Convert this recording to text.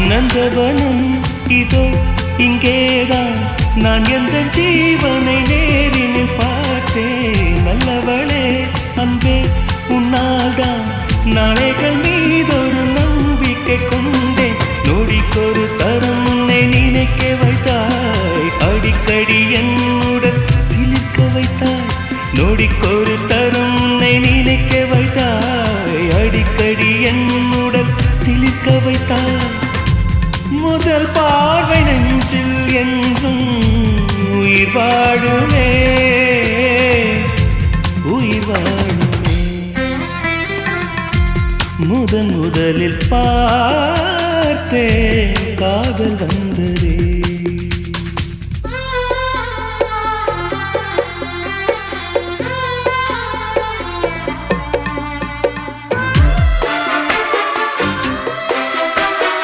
நந்தவனம் இதோ இங்கேதான் நான் எந்த ஜீவனை நேரினில் பார்த்தேன் நல்லவளே அன்பே உன்னால்தான் நாளைகள் மீதொரு நம்பிக்கை கொண்டேன் நொடிக்கொரு தரம் உன்னை நினைக்க வைத்தாய் அடிக்கடி என்னுடன் சிலிர்க்க வைத்தாய் நொடிக்கொரு தரம் உன்னை நினைக்க வைத்தாய் அடிக்கடி என்னுடன் சிலிர்க்க வைத்தாய் முதல் பார்வை நெஞ்சில் என்றும் உயிர் வாழுமே உயிர் வாழுமே முதலில் பார்த்தே காதல்